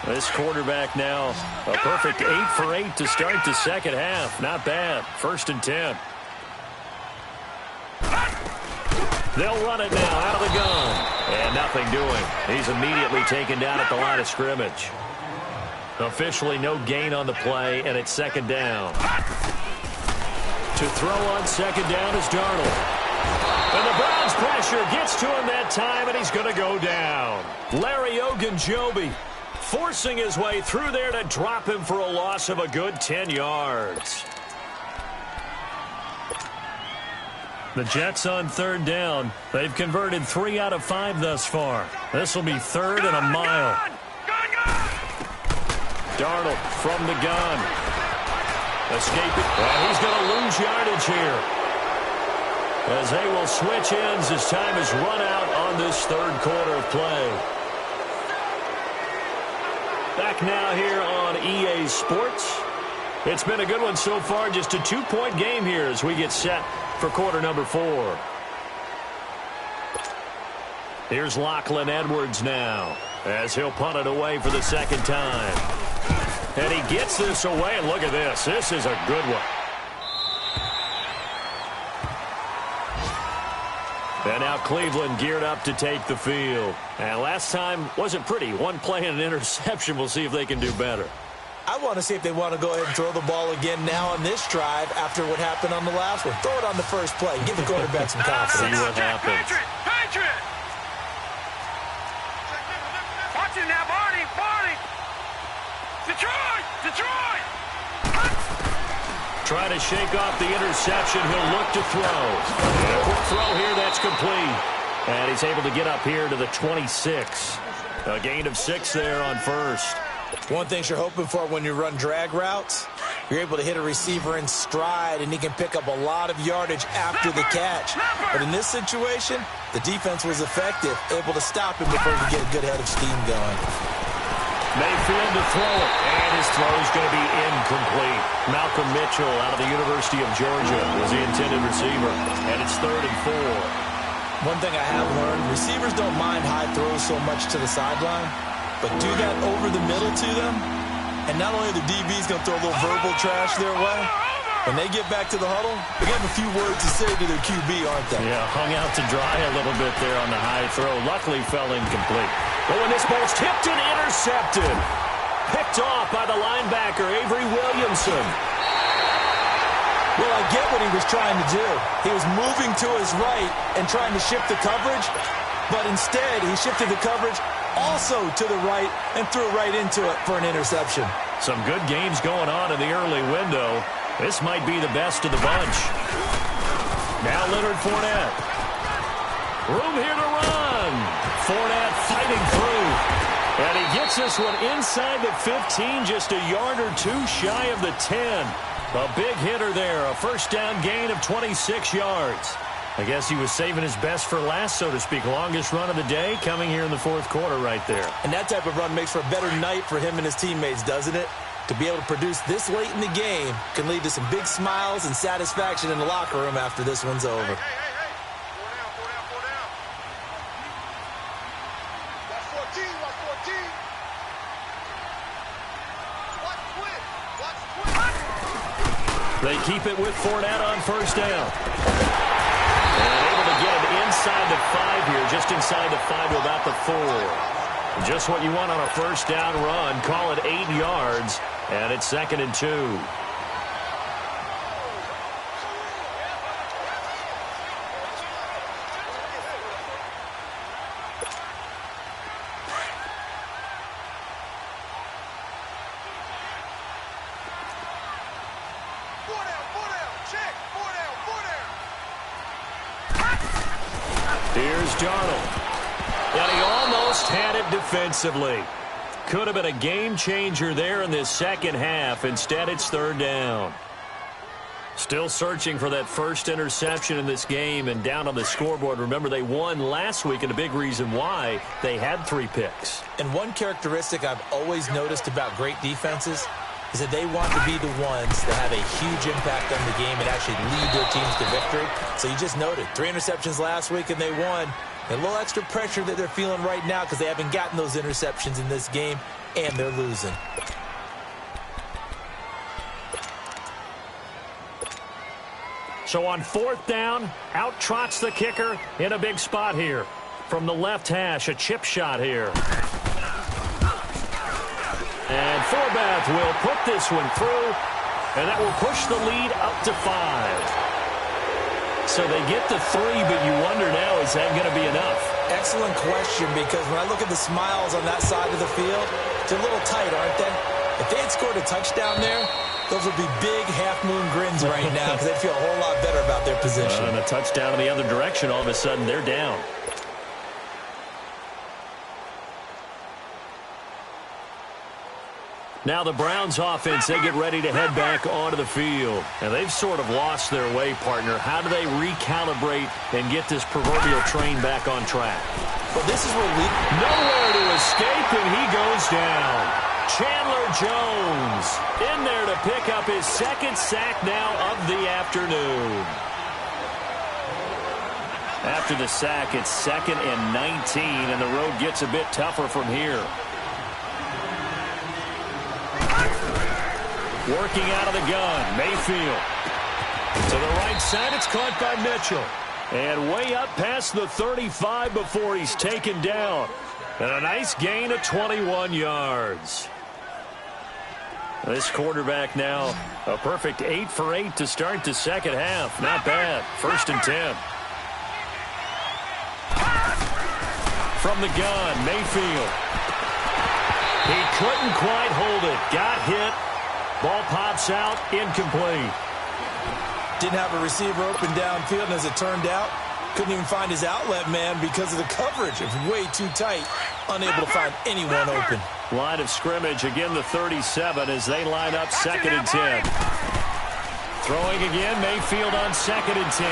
This quarterback now, a perfect 8 for 8 to start the second half. Not bad. 1st and 10. They'll run it now out of the gun. And nothing doing. He's immediately taken down at the line of scrimmage. Officially no gain on the play, and it's second down. To throw on second down is Darnold. And the Browns pressure gets to him that time, and he's going to go down. Larry Ogunjobi forcing his way through there to drop him for a loss of a good 10 yards. The Jets on third down. They've converted 3 out of 5 thus far. This will be 3rd and a mile. Darnold from the gun. Escaping. And he's going to lose yardage here. As they will switch ends as time is run out on this third quarter of play. Back now here on EA Sports. It's been a good one so far. Just a 2-point game here as we get set for quarter number 4. Here's Lachlan Edwards now as he'll punt it away for the second time. And he gets this away, and look at this. This is a good one. And now Cleveland geared up to take the field. And last time wasn't pretty. One play and an interception. We'll see if they can do better. I want to see if they want to go ahead and throw the ball again now on this drive after what happened on the last one. Throw it on the first play. Give the quarterback some confidence. See what happens. Patriot! Watch it now, Barney! Detroit! Trying to shake off the interception. He'll look to throw. And a quick throw here. That's complete. And he's able to get up here to the 26. A gain of 6 there on first. One thing you're hoping for when you run drag routes, you're able to hit a receiver in stride, and he can pick up a lot of yardage after the catch. But in this situation, the defense was effective, able to stop him before he could get a good head of steam going. Mayfield to throw it, and his throw is going to be incomplete. Malcolm Mitchell out of the University of Georgia was the intended receiver, and it's 3rd and 4. One thing I have learned, receivers don't mind high throws so much to the sideline, but do that over the middle to them, and not only are the DBs going to throw a little verbal trash their way, when they get back to the huddle, they have a few words to say to their QB, aren't they? Yeah, hung out to dry a little bit there on the high throw. Luckily fell incomplete. But when this ball's tipped and intercepted, picked off by the linebacker, Avery Williamson. Well, I get what he was trying to do. He was moving to his right and trying to shift the coverage, but instead he shifted the coverage also to the right and threw right into it for an interception. Some good games going on in the early window. This might be the best of the bunch. Now Leonard Fournette. Room here to run. Fournette fighting through. And he gets this one inside the 15, just a yard or two shy of the 10. A big hitter there, a first down gain of 26 yards. I guess he was saving his best for last, so to speak. Longest run of the day coming here in the fourth quarter right there. And that type of run makes for a better night for him and his teammates, doesn't it? To be able to produce this late in the game can lead to some big smiles and satisfaction in the locker room after this one's over. Hey. 4 down. Watch 14. Watch 20. They keep it with Fournette on first down. And able to get him inside the 5 here, just inside the 5 to about the 4. Just what you want on a first down run. Call it 8 yards, and it's 2nd and 2. Here's Darnold. And he almost had it defensively. Could have been a game changer there in this second half. Instead, it's 3rd down. Still searching for that first interception in this game and down on the scoreboard. Remember, they won last week, and a big reason why they had 3 picks. And one characteristic I've always noticed about great defenses is that they want to be the ones that have a huge impact on the game and actually lead their teams to victory. So you just noted 3 interceptions last week and they won. A little extra pressure that they're feeling right now because they haven't gotten those interceptions in this game and they're losing. So on 4th down, out trots the kicker in a big spot here. From the left hash, a chip shot here. And Forbath will put this one through, and that will push the lead up to 5. So they get to 3, but you wonder now, is that going to be enough? Excellent question, because when I look at the smiles on that side of the field, they're a little tight, aren't they? If they had scored a touchdown there, those would be big half-moon grins right now because they'd feel a whole lot better about their position. And a touchdown in the other direction, all of a sudden they're down. Now the Browns offense, they get ready to head back onto the field. And they've sort of lost their way, partner. How do they recalibrate and get this proverbial train back on track? Well, this is where nowhere to escape, and he goes down. Chandler Jones in there to pick up his 2nd sack now of the afternoon. After the sack, it's 2nd and 19, and the road gets a bit tougher from here. Working out of the gun, Mayfield. To the right side, it's caught by Mitchell. And way up past the 35 before he's taken down. And a nice gain of 21 yards. This quarterback now, a perfect 8 for 8 to start the second half. Not bad. 1st and 10. From the gun, Mayfield. He couldn't quite hold it. Got hit. Ball pops out, incomplete. Didn't have a receiver open downfield, and as it turned out, couldn't even find his outlet man because of the coverage. It was way too tight, unable to find anyone open. Line of scrimmage, again the 37 as they line up 2nd and 10. Throwing again, Mayfield on 2nd and 10.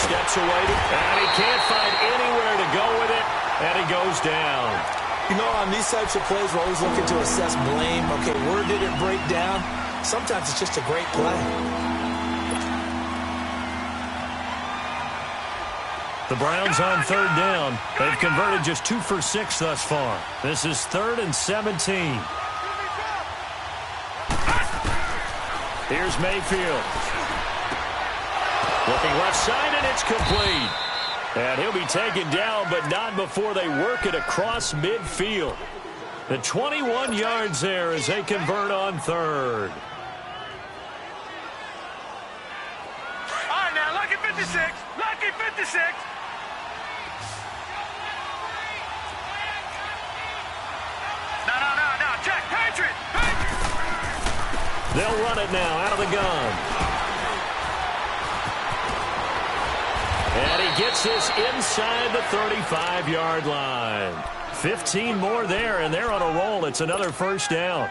Steps away, and he can't find anywhere to go with it, and he goes down. You know, on these types of plays, we're always looking to assess blame. Okay, where did it break down? Sometimes it's just a great play. The Browns on 3rd down. They've converted just 2 for 6 thus far. This is 3rd and 17. Here's Mayfield. Looking left side, and it's complete. And he'll be taken down, but not before they work it across midfield. The 21 yards there as they convert on third. All right, now, lucky 56. Lucky 56. No. Check. Patriot. They'll run it now out of the gun. And he gets this inside the 35-yard line. 15 more there, and they're on a roll. It's another first down.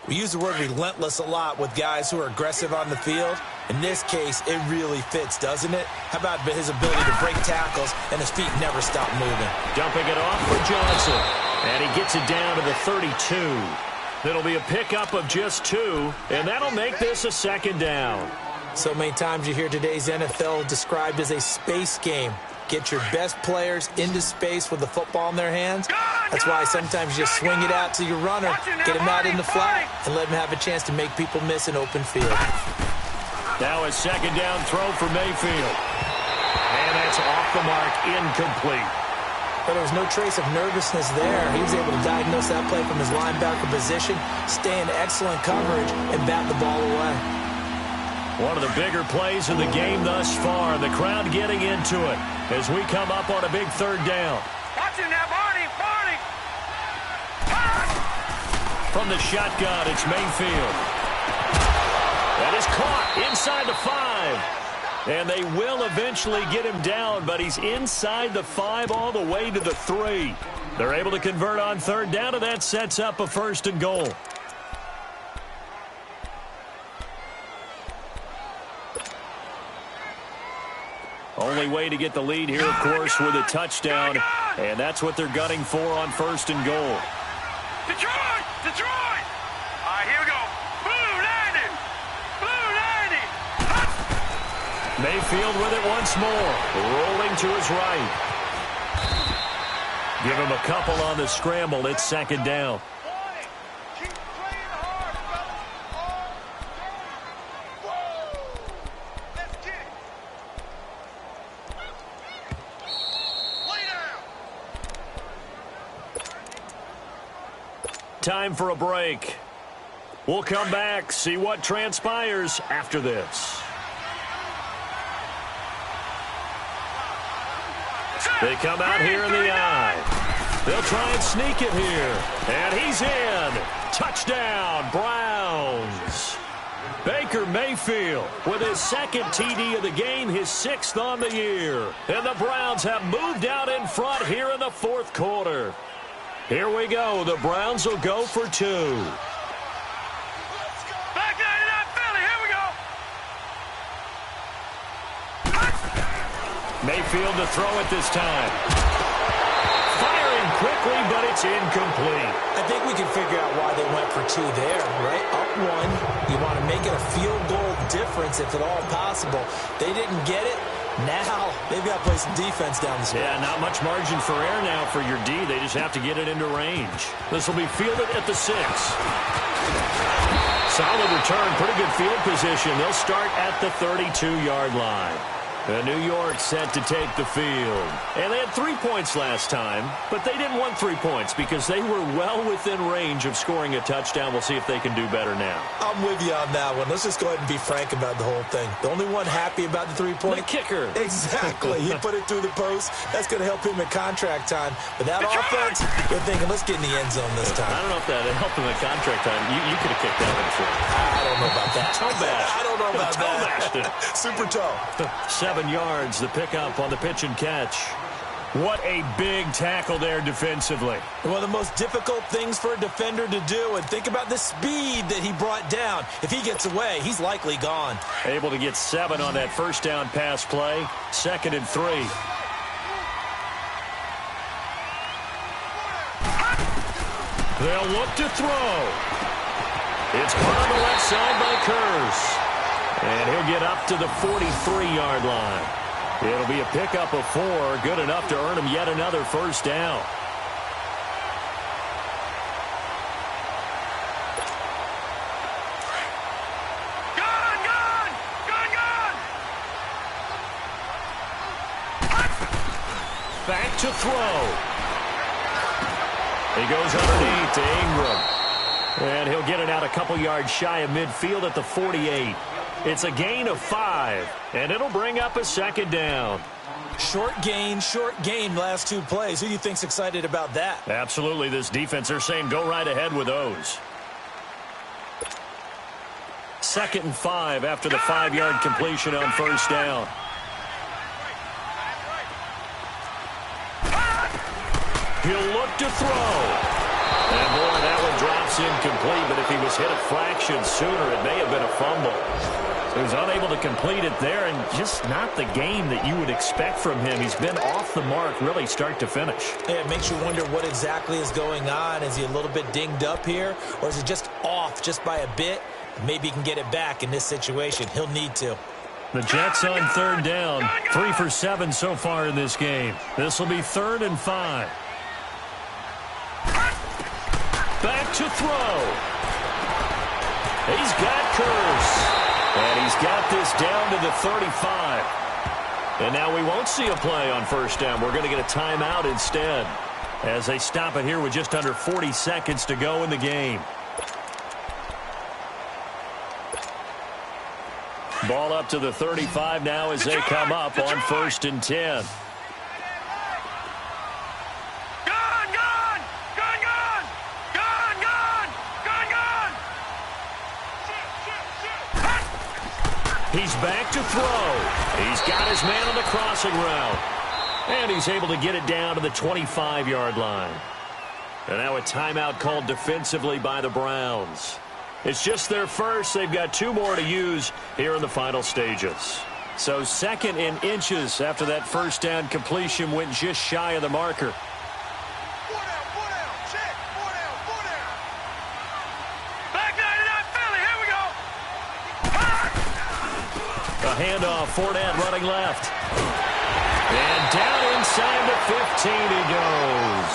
We use the word relentless a lot with guys who are aggressive on the field. In this case, it really fits, doesn't it? How about his ability to break tackles and his feet never stop moving? Dumping it off for Johnson. And he gets it down to the 32. It'll be a pickup of just 2, and that'll make this a second down. So many times you hear today's NFL described as a space game. Get your best players into space with the football in their hands. That's why sometimes you just swing it out to your runner, get him out in the flat, and let him have a chance to make people miss an open field. Now a second down throw for Mayfield. And that's off the mark, incomplete. But there was no trace of nervousness there. He was able to diagnose that play from his linebacker position, stay in excellent coverage, and bat the ball away. One of the bigger plays in the game thus far. The crowd getting into it as we come up on a big third down. Watch it now, Barney. From the shotgun, it's Mayfield. That is caught inside the 5. And they will eventually get him down, but he's inside the 5 all the way to the 3. They're able to convert on third down, and that sets up a 1st and goal. Only way to get the lead here, of course, with a touchdown. And that's what they're gunning for on 1st and goal. Detroit! All right, here we go. Blue 90! Mayfield with it once more. Rolling to his right. Give him a couple on the scramble. It's second down. Time for a break. We'll come back, see what transpires after this. They come out here in the eye. They'll try and sneak it here. And he's in. Touchdown, Browns. Baker Mayfield with his second TD of the game, his 6th on the year. And the Browns have moved out in front here in the 4th quarter. Here we go. The Browns will go for 2. Back 99 Philly. Here we go. Mayfield to throw it this time. Firing quickly, but it's incomplete. I think we can figure out why they went for 2 there, right? Up 1. You want to make it a field goal difference if at all possible. They didn't get it. Now, they've got to play some defense down the stretch. Yeah, not much margin for error now for your D. They just have to get it into range. This will be fielded at the 6. Solid return, pretty good field position. They'll start at the 32-yard line. New York set to take the field. And they had 3 points last time, but they didn't want 3 points because they were well within range of scoring a touchdown. We'll see if they can do better now. I'm with you on that one. Let's just go ahead and be frank about the whole thing. The only one happy about the 3-point? The kicker. Exactly. He put it through the post. That's going to help him at contract time. But that offense, they're thinking, let's get in the end zone this time. I don't know if that helped him at contract time. You could have kicked that one for him. I don't know about that. Toe bash. I don't know about toe that. bashed it. Super toe. 7 yards, the pickup on the pitch and catch. What a big tackle there defensively. One of the most difficult things for a defender to do, and think about the speed that he brought down. If he gets away, he's likely gone. Able to get 7 on that first down pass play. 2nd and 3. They'll look to throw. It's caught on the left side by Kurz. And he'll get up to the 43-yard line. It'll be a pickup of 4, good enough to earn him yet another first down. Gone! Back to throw. He goes underneath to Ingram. And he'll get it out a couple yards shy of midfield at the 48. It's a gain of 5, and it'll bring up a second down. Short gain last 2 plays. Who do you think's excited about that? Absolutely, this defense, they're saying go right ahead with those. 2nd and 5 after the 5-yard completion on first down. He'll look to throw. And, boy, that one drops incomplete, but if he was hit a fraction sooner, it may have been a fumble. So he's unable to complete it there, and just not the game that you would expect from him. He's been off the mark really start to finish. Yeah, it makes you wonder what exactly is going on. Is he a little bit dinged up here, or is it just off just by a bit? Maybe he can get it back in this situation. He'll need to. The Jets on 3rd down, 3 for 7 so far in this game. This will be 3rd and 5. Back to throw. He's got Curse. And he's got this down to the 35. And now we won't see a play on first down. We're going to get a timeout instead as they stop it here with just under 40 seconds to go in the game. Ball up to the 35 now as they come up on 1st and 10. He's back to throw. He's got his man on the crossing route. And he's able to get it down to the 25-yard line. And now a timeout called defensively by the Browns. It's just their first. They've got 2 more to use here in the final stages. So 2nd and inches after that first down completion went just shy of the marker. Handoff, Fournette running left. And down inside the 15 he goes.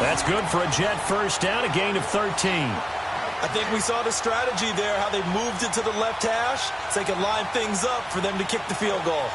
That's good for a Jet first down, a gain of 13. I think we saw the strategy there, how they moved it to the left hash so they could line things up for them to kick the field goal.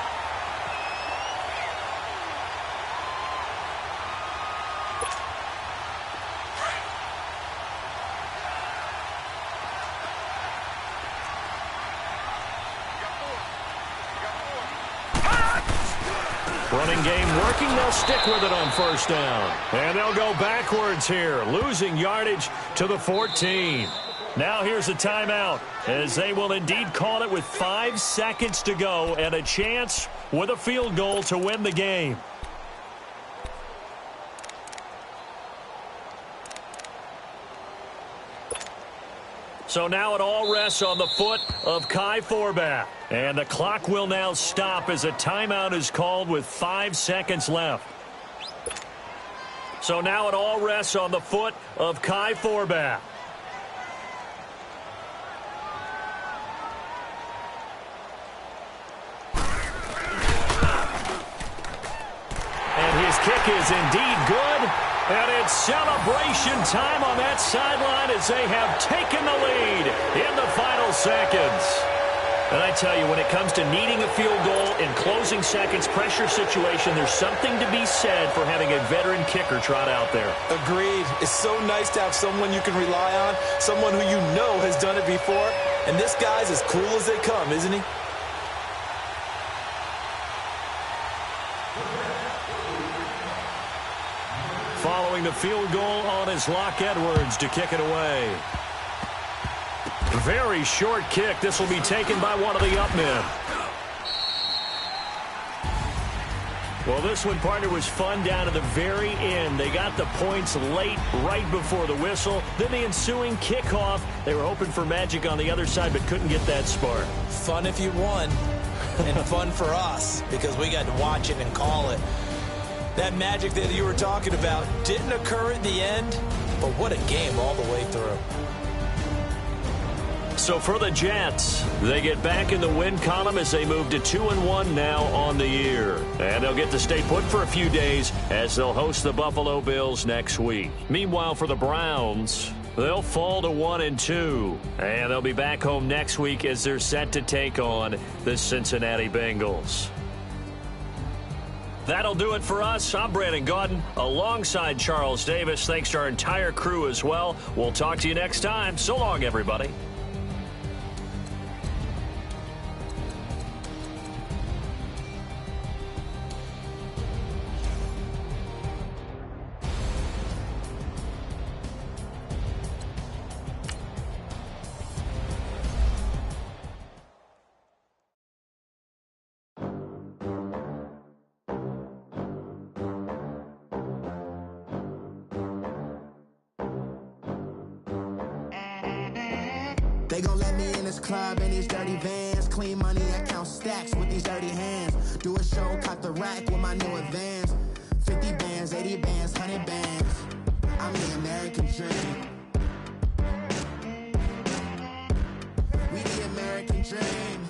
Running game working. They'll stick with it on first down. And they'll go backwards here, losing yardage to the 14. Now here's a timeout as they will indeed call it with 5 seconds to go and a chance with a field goal to win the game. So now it all rests on the foot of Kai Forbath. And the clock will now stop as a timeout is called with 5 seconds left. So now it all rests on the foot of Kai Forbath. And his kick is indeed good. And it's celebration time on that sideline as they have taken the lead in the final seconds. And I tell you, when it comes to needing a field goal in closing seconds, pressure situation, there's something to be said for having a veteran kicker trot out there. Agreed. It's so nice to have someone you can rely on, someone who you know has done it before. And this guy's as cool as they come, isn't he? Following the field goal on is Locke Edwards to kick it away. Very short kick. This will be taken by one of the up men. Well, this one, partner, was fun down to the very end. They got the points late, right before the whistle. Then the ensuing kickoff. They were hoping for magic on the other side, but couldn't get that spark. Fun if you won, and fun for us, because we got to watch it and call it. That magic that you were talking about didn't occur at the end, but what a game all the way through. So for the Jets, they get back in the win column as they move to 2-1 now on the year. And they'll get to stay put for a few days as they'll host the Buffalo Bills next week. Meanwhile, for the Browns, they'll fall to 1-2. And they'll be back home next week as they're set to take on the Cincinnati Bengals. That'll do it for us. I'm Brandon Gaudin alongside Charles Davis. Thanks to our entire crew as well. We'll talk to you next time. So long, everybody. They gon' let me in this club in these dirty vans. Clean money, I count stacks with these dirty hands. Do a show, caught the rack with my new advance. 50 bands, 80 bands, 100 bands. I'm the American dream. We the American dream.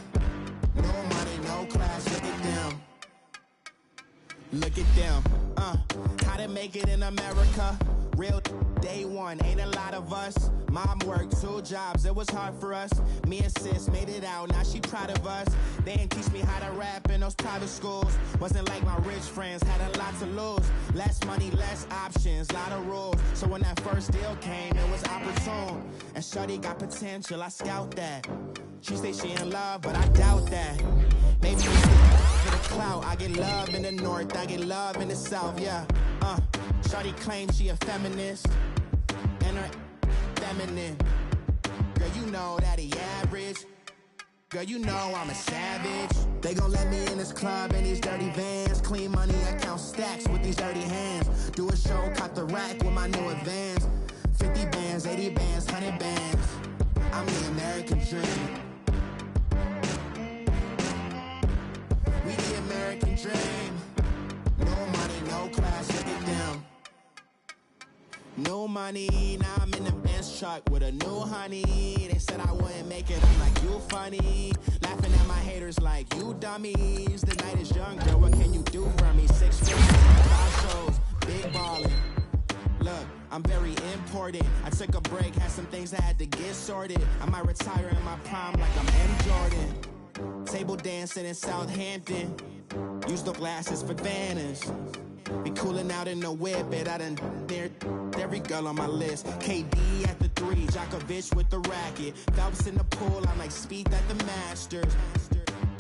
No money, no class, look at them. Look at them, how to make it in America. Real day one, ain't a lot of us. Mom worked 2 jobs, it was hard for us. Me and sis made it out, now she proud of us. They didn't teach me how to rap in those private schools. Wasn't like my rich friends, had a lot to lose. Less money, less options, lot of rules. So when that first deal came, it was opportune. And shorty got potential, I scout that. She say she in love, but I doubt that. Maybe for the clout, I get love in the north, I get love in the south, yeah. Shorty claims she a feminist, and her feminine. Girl, you know that he average. Girl, you know I'm a savage. They gon' let me in this club in these dirty vans. Clean money, I count stacks with these dirty hands. Do a show, caught the rack with my new advance. 50 bands, 80 bands, 100 bands. I'm the American dream. We the American dream. No money, no class, look at them. No money, now I'm in the Benz truck with a new honey. They said I wouldn't make it, I'm like, you funny. Laughing at my haters like, you dummies. The night is young, girl, what can you do for me? 6 feet, 5 shows, big ballin'. Look, I'm very important. I took a break, had some things I had to get sorted. I might retire in my prime like I'm M. Jordan. Table dancing in Southampton. Use the glasses for Vannas. Be cooling out in the whip, but I done near every girl on my list. KD at the 3, Djokovic with the racket. Phelps in the pool, I'm like Speed at the Masters.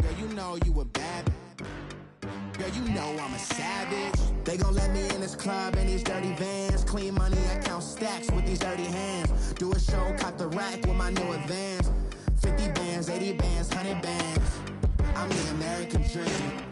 Girl, you know you a bad. Girl, you know I'm a savage. They gon' let me in this club in these dirty vans. Clean money, I count stacks with these dirty hands. Do a show, caught the rack with my new advance. 50 bands, 80 bands, 100 bands. I'm the American dream.